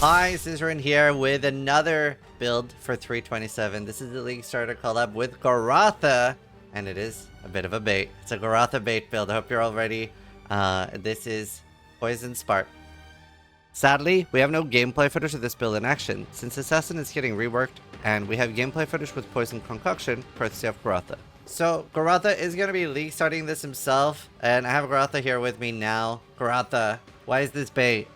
Hi, Zizaran here with another build for 327. This is the League Starter collab with Goratha, and it is a bit of a bait. It's a Goratha bait build. I hope you're all ready. This is Poison Spark. Sadly, we have no gameplay footage of this build in action, since Assassin is getting reworked, and we have gameplay footage with Poison Concoction, courtesy of Goratha. So, Goratha is going to be League starting this himself, and I have Goratha here with me now. Goratha, why is this bait?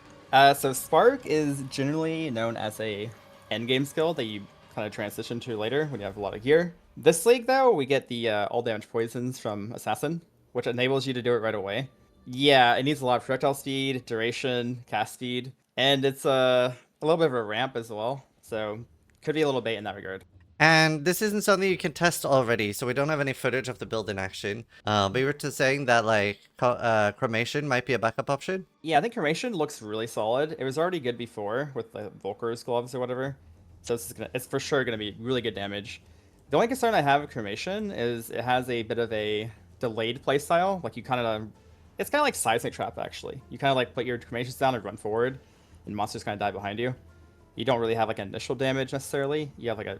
So Spark is generally known as a endgame skill that you kind of transition to later when you have a lot of gear. This league, though, we get the all damage poisons from Assassin, which enables you to do it right away. Yeah, it needs a lot of projectile speed, duration, cast speed, and it's a little bit of a ramp as well, so could be a little bait in that regard. And this isn't something you can test already, so we don't have any footage of the build in action. But you were just saying that like cremation might be a backup option. Yeah, I think Cremation looks really solid. It was already good before with the Volker's gloves or whatever. So it's for sure gonna be really good damage. The only concern I have with Cremation is it has a bit of a delayed playstyle. Like it's kind of like Seismic Trap actually. You kind of like put your Cremations down and run forward, and monsters kind of die behind you. You don't really have like initial damage necessarily. You have like a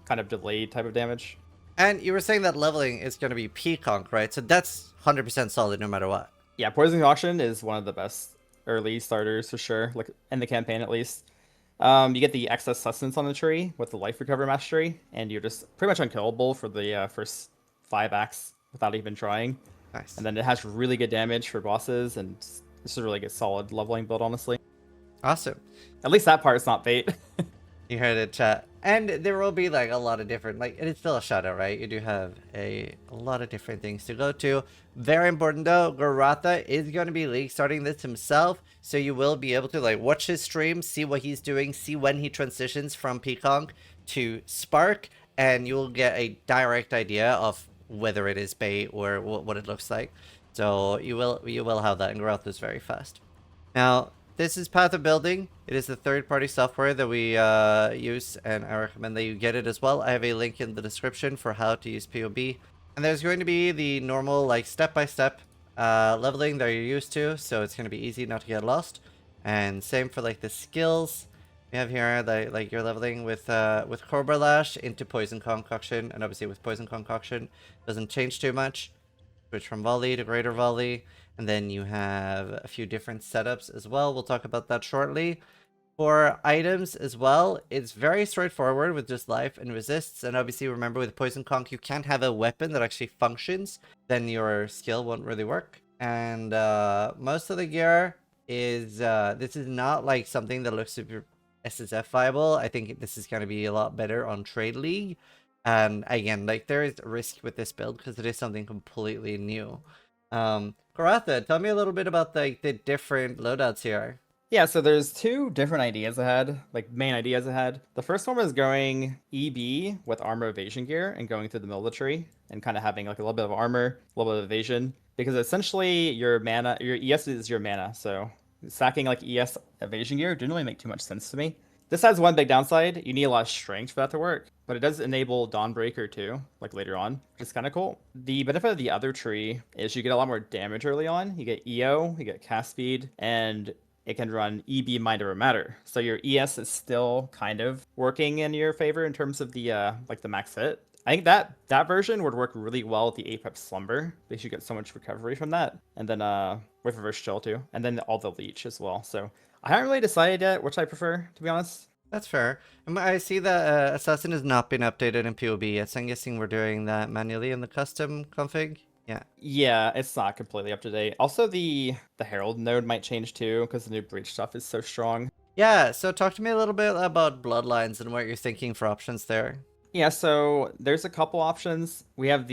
kind of delayed type of damage. And you were saying that leveling is going to be Peaconk, right? So that's 100% solid no matter what. Yeah, Poison Auction is one of the best early starters for sure, like in the campaign at least. You get the excess sustenance on the tree with the life recovery mastery, and you're just pretty much unkillable for the first 5 acts without even trying. Nice. And then it has really good damage for bosses, and this is a really good solid leveling build, honestly. Awesome. At least that part is not bait. You heard it, chat. And there will be like a lot of different, like it is still a shadow, right? You do have a lot of different things to go to. Very important though, Goratha is going to be League starting this himself, so you will be able to like watch his stream, see what he's doing, see when he transitions from Peaconk to Spark, and you'll get a direct idea of whether it is bait or what it looks like. So you will have that, and Goratha is very fast. Now, this is Path of Building. It is the third-party software that we use, and I recommend that you get it as well. I have a link in the description for how to use POB. And there's going to be the normal, like, step-by-step leveling that you're used to, so it's going to be easy not to get lost. And same for, like, the skills. We have here that, like, you're leveling with Cobra Lash into Poison Concoction, and obviously with Poison Concoction, doesn't change too much. Switch from Volley to Greater Volley. And then you have a few different setups as well. We'll talk about that shortly. For items as well, it's very straightforward with just life and resists. And obviously, remember with Poison Conk, you can't have a weapon that actually functions. Then your skill won't really work. And most of the gear is... this is not like something that looks super SSF viable. I think this is going to be a lot better on Trade League. And again, like there is risk with this build because it is something completely new. Goratha, tell me a little bit about like the different loadouts here. Yeah, so there's 2 different ideas ahead, like main ideas ahead. The first one was going EB with armor evasion gear and going through the middle of the tree and kind of having like a little bit of armor, a little bit of evasion, because essentially your mana, your ES is your mana. So sacking like ES evasion gear didn't really make too much sense to me. This has one big downside. You need a lot of strength for that to work, but it does enable Dawnbreaker too, like later on, which is kind of cool. The benefit of the other tree is you get a lot more damage early on. You get EO, you get cast speed, and it can run EB Mind Over Matter. So your ES is still kind of working in your favor in terms of the like the max hit. I think that version would work really well with the Apex Slumber because you get so much recovery from that. And then with Reverse Chill too. And then all the Leech as well. So I haven't really decided yet which I prefer, to be honest. That's fair. I see that Assassin has not been updated in POB yet, so I'm guessing we're doing that manually in the custom config. Yeah. Yeah, it's not completely up to date. Also, the Herald node might change too because the new Breach stuff is so strong. Yeah, so talk to me a little bit about Bloodlines and what you're thinking for options there. Yeah, so there's a couple options. We have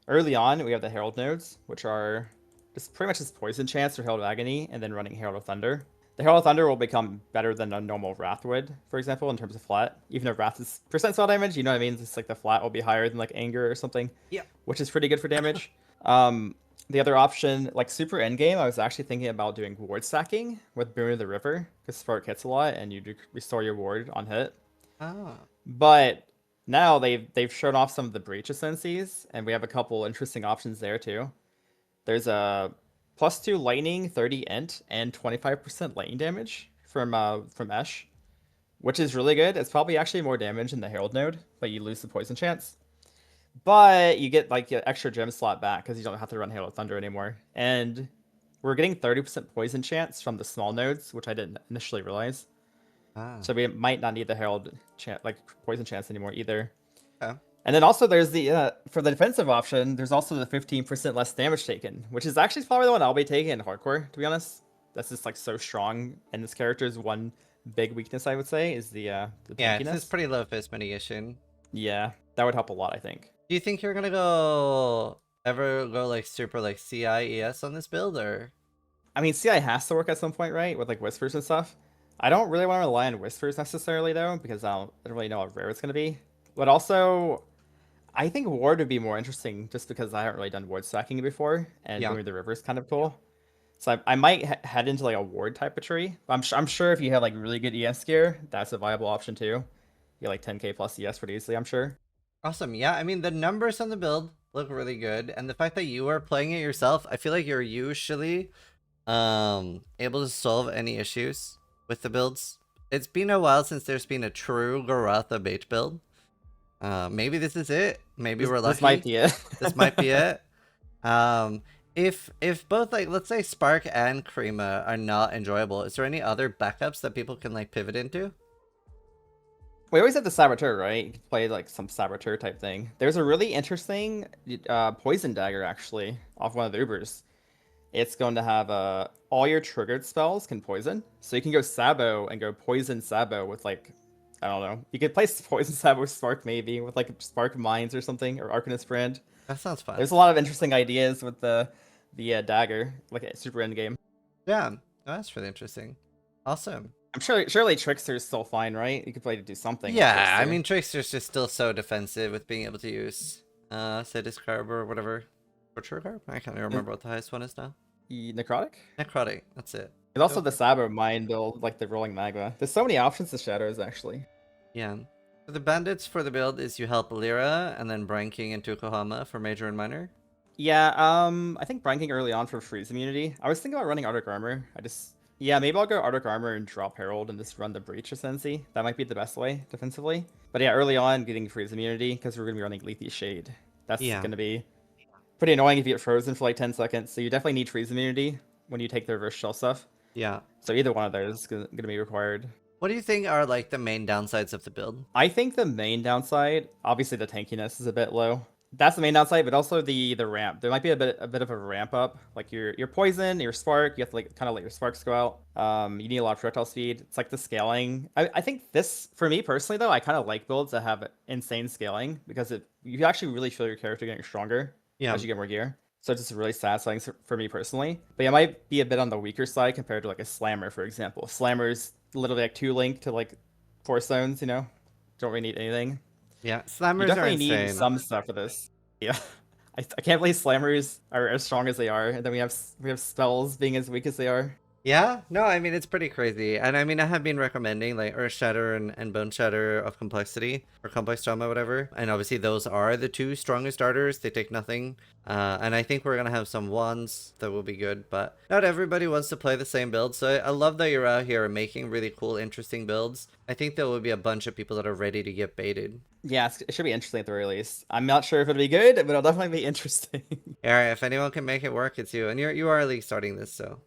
early on, we have the Herald nodes, which are just pretty much just Poison Chance or Herald of Agony, and then running Herald of Thunder. The Herald of Thunder will become better than a normal Wrath would, for example, in terms of flat. Even if Wrath is percent spell damage, you know what I mean? It's like the flat will be higher than like Anger or something. Yeah. Which is pretty good for damage. The other option, like super endgame, I was actually thinking about doing ward stacking with Boon of the River, because Spark hits a lot and you restore your ward on hit. Oh. But now they've shown off some of the Breach Ascendancies, and we have a couple interesting options there too. There's a +2 lightning, 30 int, and 25% lightning damage from Esh. which is really good. It's probably actually more damage in the Herald node, but you lose the poison chance. But you get like an extra gem slot back because you don't have to run Hail of Thunder anymore. And we're getting 30% poison chance from the small nodes, which I didn't initially realize. Ah, So we might not need the Herald like poison chance anymore either. okay. And then also there's the for the defensive option, there's also the 15% less damage taken, which is actually probably the one I'll be taking in hardcore, to be honest. That's just like so strong, and this character's one big weakness I would say is the Yeah, it's tankiness. pretty low fist mitigation. Yeah, that would help a lot, I think. Do you think you're gonna ever go like super like CIES on this build, or? I mean, CI has to work at some point, right? With like whispers and stuff. I don't really want to rely on whispers necessarily though, because I don't really know how rare it's gonna be. But also, I think ward would be more interesting just because I haven't really done ward stacking before, and Yeah. doing the river is kind of cool. So I might head into like a ward type of tree. I'm sure if you have like really good ES gear, that's a viable option too. You get like 10k plus ES pretty easily, I'm sure. Awesome. Yeah, I mean the numbers on the build look really good, and the fact that you are playing it yourself, I feel like you're usually able to solve any issues with the builds. It's been a while since there's been a true Goratha bait build. Maybe this is it. Maybe we're lucky. This might be it. This might be it. Um, if both like let's say Spark and Krima are not enjoyable, is there any other backups that people can like pivot into? We always have the Saboteur, right? You can play like some Saboteur type thing. There's a really interesting Poison Dagger actually off one of the Ubers. It's going to have all your triggered spells can poison. So you can go Sabo and go Poison Sabo with like, I don't know. You could play Poison Sabo with Spark maybe, with like Spark Mines or something, or Arcanist Brand. That sounds fun. There's a lot of interesting ideas with the dagger, like a super endgame. Yeah, that's really interesting. Awesome. I'm sure surely Trickster's still fine, right? You could play to do something. with Yeah, I Trickster. mean Trickster's just still so defensive with being able to use Sadist Carb or whatever. Or True Carb? I can't even remember what the highest one is now. Necrotic? Necrotic, that's it. There's also So, the Sabo mine build, like the rolling magma. There's so many options to shadows actually. yeah. So the bandits for the build is you help Lyra and then Brine King and Tukohama for major and minor. Yeah, I think ranking early on for freeze immunity. I was thinking about running Arctic Armor. Yeah, maybe I'll go Arctic Armor and drop Herald and just run the Breach Ascendancy. That might be the best way defensively. But yeah, early on getting freeze immunity because we're gonna be running Lethe Shade. That's Yeah. gonna be pretty annoying if you get frozen for like 10 seconds. So you definitely need freeze immunity when you take the reverse shell stuff. Yeah. So either one of those is gonna be required. What do you think are like the main downsides of the build? I think the main downside, obviously the tankiness is a bit low. That's the main downside, but also the ramp. There might be a bit of a ramp up. Like your poison, your spark, you have to like kind of let your sparks go out. You need a lot of projectile speed. It's like the scaling. I think this, for me personally though, I kind of like builds that have insane scaling because you actually really feel your character getting stronger Yeah. as you get more gear. So it's just really satisfying for me personally. But yeah, it might be a bit on the weaker side compared to like a Slammer, for example. Slammer's literally like 2 link to like 4 stones, you know? Don't really need anything. Yeah. You Slammers are definitely insane. need some stuff for this. Yeah. I can't believe Slammers are as strong as they are, and then we have spells being as weak as they are. Yeah, no, I mean, it's pretty crazy. And I mean, I have been recommending like Earth Shatter and Bone Shatter of Complexity or Complex Trauma, whatever. And obviously, those are the 2 strongest starters. They take nothing. And I think we're going to have some ones that will be good, but not everybody wants to play the same build. So I love that you're out here making really cool, interesting builds. I think there will be a bunch of people that are ready to get baited. Yeah, it should be interesting at the very least. I'm not sure if it'll be good, but it'll definitely be interesting. Yeah, if anyone can make it work, it's you. And you are league starting this, so.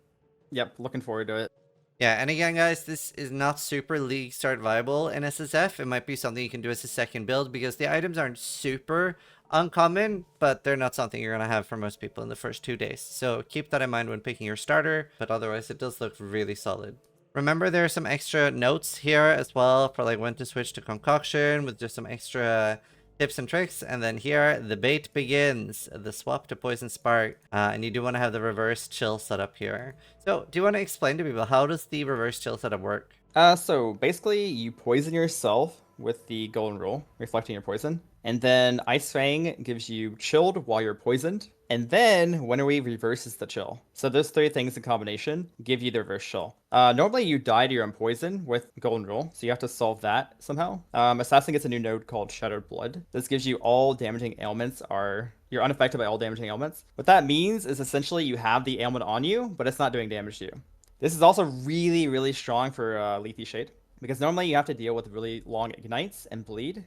Yep, looking forward to it. Yeah, and again, guys, this is not super league start viable in SSF. It might be something you can do as a second build because the items aren't super uncommon, but they're not something you're going to have for most people in the first 2 days. So keep that in mind when picking your starter, but otherwise it does look really solid. Remember, there are some extra notes here as well for like when to switch to Concoction with just some extra tips and tricks. And then here, the bait begins, the swap to Poison Spark. And you do want to have the reverse chill setup here. So do you want to explain to people, how does the reverse chill setup work? So basically you poison yourself with the golden rule, reflecting your poison. And then Ice Fang gives you chilled while you're poisoned. And then Winterweave reverses the chill. So those 3 things in combination give you the reverse chill. Normally you die to your own poison with golden rule, so you have to solve that somehow. Assassin gets a new node called Shattered Blood. This gives you all damaging ailments you're unaffected by all damaging ailments. What that means is essentially you have the ailment on you, but it's not doing damage to you. This is also really, really strong for Lethe Shade. because normally you have to deal with really long ignites and bleed,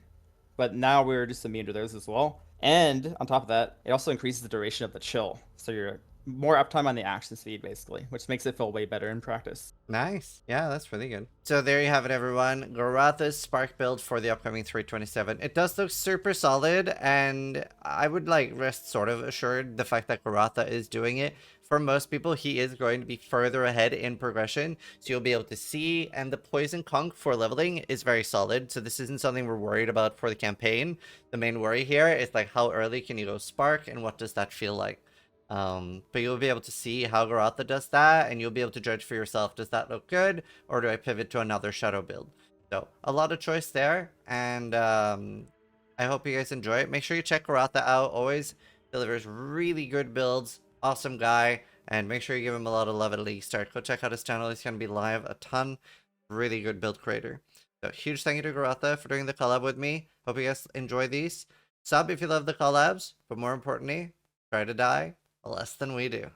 but now we're just immune to those as well. And on top of that, it also increases the duration of the chill, so you're more uptime on the action speed basically, which makes it feel way better in practice. Nice. Yeah, that's really good. So there you have it, everyone. Goratha's Spark build for the upcoming 327. It does look super solid, and I would like rest sort of assured the fact that Goratha is doing it. For most people, he is going to be further ahead in progression, so you'll be able to see, and the Poison Conch for leveling is very solid, so this isn't something we're worried about for the campaign. The main worry here is like how early can you go Spark, and what does that feel like? But you'll be able to see how Goratha does that, and you'll be able to judge for yourself, does that look good, or do I pivot to another shadow build? So, a lot of choice there, and I hope you guys enjoy it. Make sure you check Goratha out, always delivers really good builds, awesome guy, and make sure you give him a lot of love at League Start. Go check out his channel, he's going to be live a ton, really good build creator. So, huge thank you to Goratha for doing the collab with me. Hope you guys enjoy these. Sub if you love the collabs, but more importantly, try to die less than we do.